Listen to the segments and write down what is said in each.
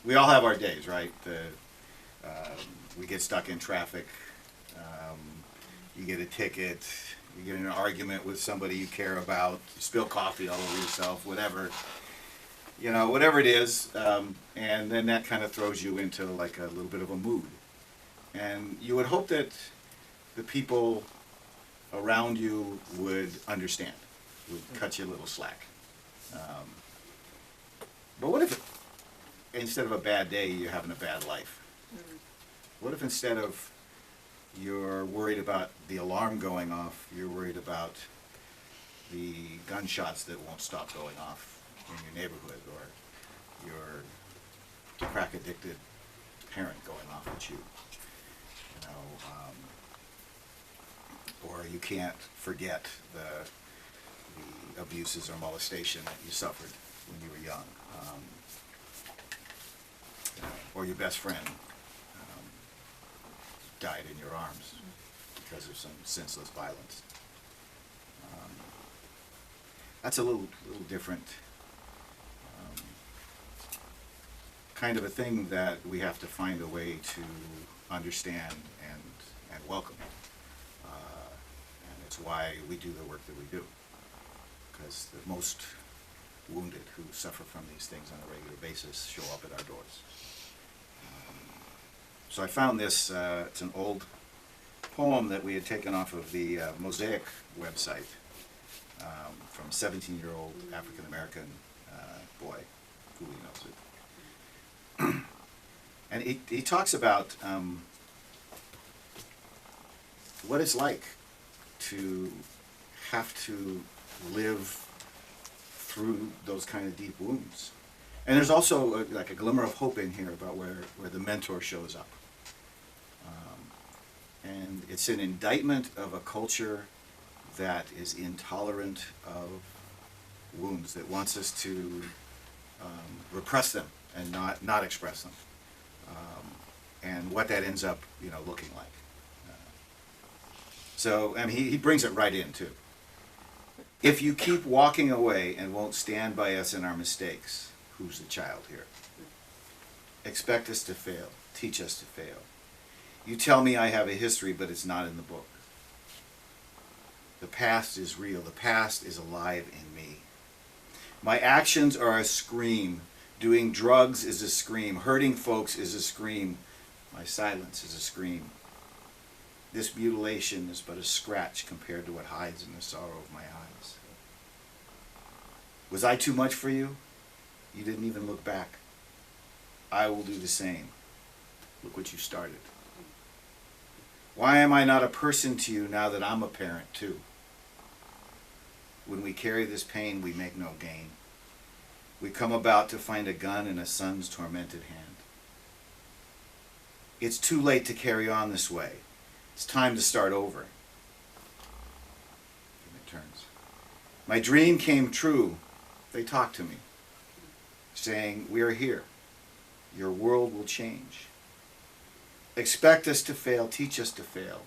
we all have our days, right? We get stuck in traffic. You get a ticket. You get in an argument with somebody you care about. You spill coffee all over yourself. Whatever. Whatever it is, and then that kind of throws you into like a little bit of a mood. And you would hope that the people around you would understand, would cut you a little slack. But what if instead of a bad day, you're having a bad life? What if instead of you're worried about the alarm going off, you're worried about the gunshots that won't stop going off in your neighborhood, or your crack-addicted parent going off at you, or you can't forget the abuses or molestation that you suffered when you were young, or your best friend died in your arms because of some senseless violence. That's a little different kind of a thing that we have to find a way to understand and welcome. And it's why we do the work that we do. Because the most wounded who suffer from these things on a regular basis show up at our doors. So I found this, it's an old poem that we had taken off of the Mosaic website from a 17-year-old African-American boy, who knows it. And he talks about what it's like to have to live through those kind of deep wounds. And there's also like a glimmer of hope in here about where the mentor shows up. And it's an indictment of a culture that is intolerant of wounds, that wants us to repress them and not express them. And what that ends up, looking like. So he brings it right in too. If you keep walking away and won't stand by us in our mistakes, who's the child here? Expect us to fail. Teach us to fail. You tell me I have a history, but it's not in the book. The past is real. The past is alive in me. My actions are a scream. Doing drugs is a scream. Hurting folks is a scream. My silence is a scream. This mutilation is but a scratch compared to what hides in the sorrow of my eyes. Was I too much for you? You didn't even look back. I will do the same. Look what you started. Why am I not a person to you now that I'm a parent too? When we carry this pain, we make no gain. We come about to find a gun in a son's tormented hand. It's too late to carry on this way. It's time to start over. And it turns. My dream came true. They talked to me, saying, we are here. Your world will change. Expect us to fail. Teach us to fail.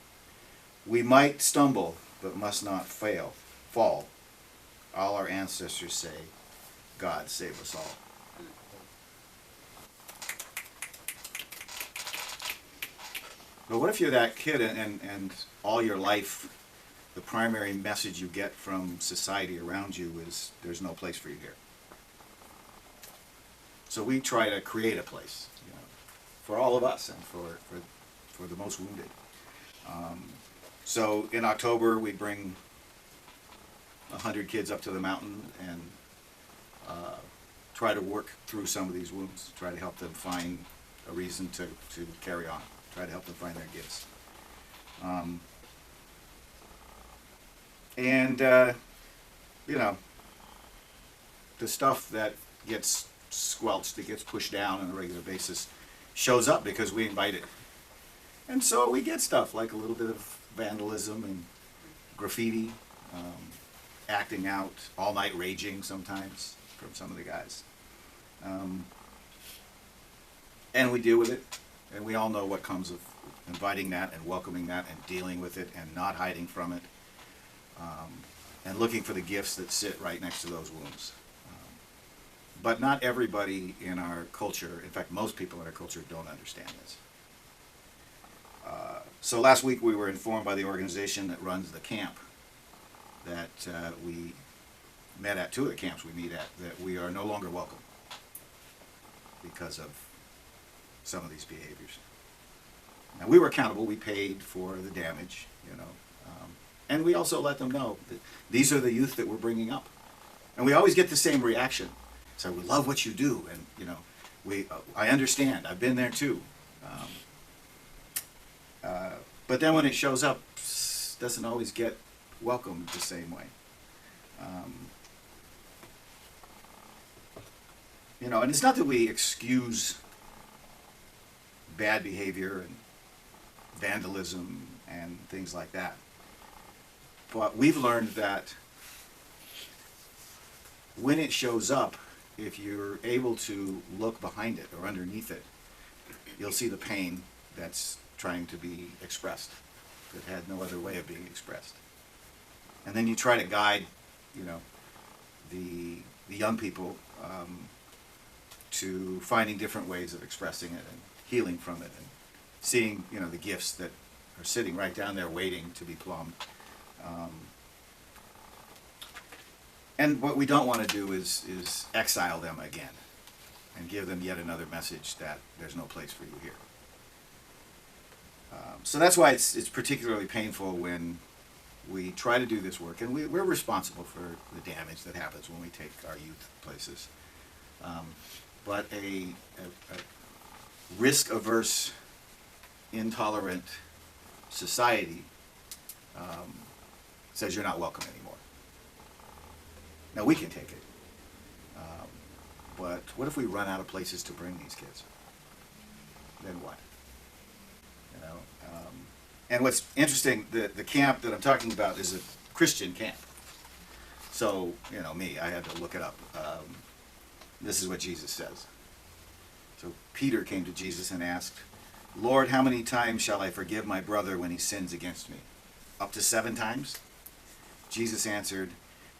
We might stumble, but must not fall. All our ancestors say, God save us all. But what if you're that kid and all your life, the primary message you get from society around you is there's no place for you here? So we try to create a place, for all of us and for the most wounded. So in October we bring 100 kids up to the mountain and try to work through some of these wounds, try to help them find a reason to carry on, try to help them find their gifts. The stuff that gets squelched, that gets pushed down on a regular basis, shows up because we invite it. And so we get stuff like a little bit of vandalism and graffiti, acting out, all-night raging sometimes from some of the guys. And we deal with it, and we all know what comes of inviting that and welcoming that and dealing with it and not hiding from it, and looking for the gifts that sit right next to those wounds. But not everybody in our culture, in fact, most people in our culture don't understand this. So last week we were informed by the organization that runs the camp that we met at, two of the camps we meet at, that we are no longer welcome because of some of these behaviors. Now, we were accountable. We paid for the damage, and we also let them know that these are the youth that we're bringing up. And we always get the same reaction. So we love what you do, and I understand. I've been there too. But then when it shows up, doesn't always get welcomed the same way. And it's not that we excuse bad behavior and vandalism and things like that. But we've learned that when it shows up, if you're able to look behind it or underneath it, you'll see the pain that's trying to be expressed, that had no other way of being expressed. And then you try to guide, the young people to finding different ways of expressing it and healing from it, and seeing, the gifts that are sitting right down there waiting to be plumbed. And what we don't want to do is exile them again and give them yet another message that there's no place for you here. So that's why it's particularly painful when we try to do this work, and we're responsible for the damage that happens when we take our youth places. But a risk-averse, intolerant society says you're not welcome anymore. Now, we can take it. But what if we run out of places to bring these kids? Then what? And what's interesting, the camp that I'm talking about is a Christian camp. So, I had to look it up. This is what Jesus says. So Peter came to Jesus and asked, "Lord, how many times shall I forgive my brother when he sins against me? Up to 7 times?" Jesus answered,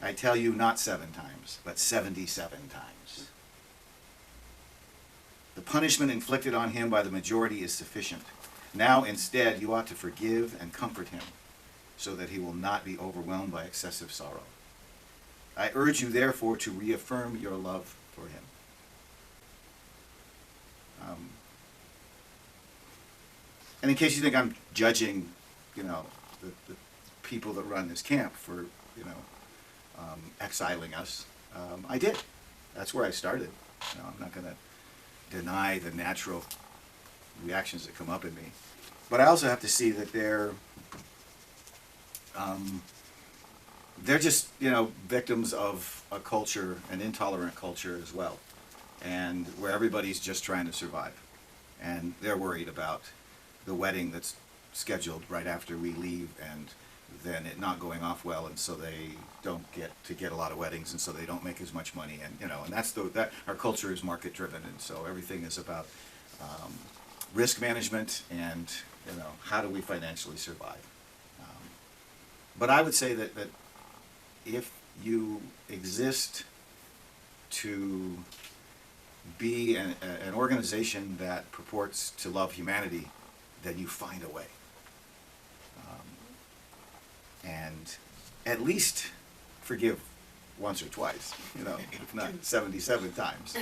"I tell you, not 7 times, but 77 times. The punishment inflicted on him by the majority is sufficient. Now, instead, you ought to forgive and comfort him, so that he will not be overwhelmed by excessive sorrow. I urge you, therefore, to reaffirm your love for him." And in case you think I'm judging, the people that run this camp for, exiling us, I did. That's where I started. I'm not going to deny the natural reactions that come up in me. But I also have to see that they're just, victims of a culture, an intolerant culture as well, and where everybody's just trying to survive. And they're worried about the wedding that's scheduled right after we leave, and then it not going off well, and so they don't get a lot of weddings, and so they don't make as much money, and and that's that our culture is market driven, and so everything is about risk management and how do we financially survive. But I would say that if you exist to be an organization that purports to love humanity, then you find a way. And at least forgive once or twice, if not 77 times.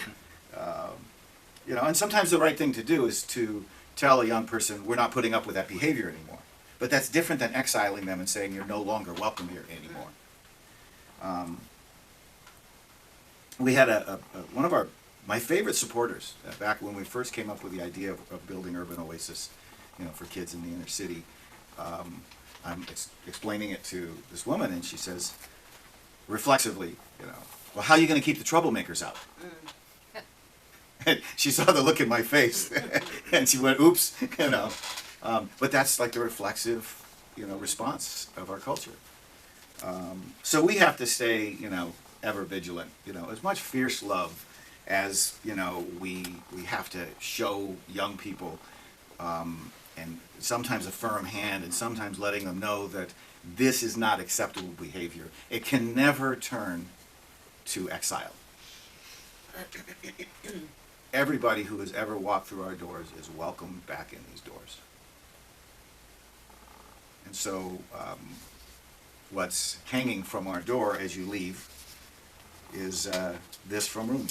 And sometimes the right thing to do is to tell a young person, we're not putting up with that behavior anymore. But that's different than exiling them and saying you're no longer welcome here anymore. We had one of my favorite supporters back when we first came up with the idea of building Urban Oasis, for kids in the inner city. I'm explaining it to this woman, and she says, reflexively, well, how are you going to keep the troublemakers out? And she saw the look in my face, and she went, oops, But that's like the reflexive, response of our culture. So we have to stay, ever vigilant. As much fierce love as we have to show young people, and sometimes a firm hand, and sometimes letting them know that this is not acceptable behavior. It can never turn to exile. Everybody who has ever walked through our doors is welcome back in these doors. And so what's hanging from our door as you leave is this from Rumi.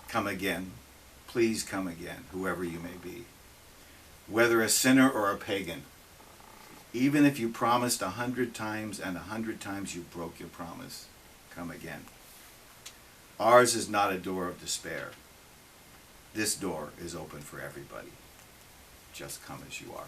Come again, please come again, whoever you may be. Whether a sinner or a pagan, even if you promised 100 times and 100 times you broke your promise, come again. Ours is not a door of despair. This door is open for everybody. Just come as you are.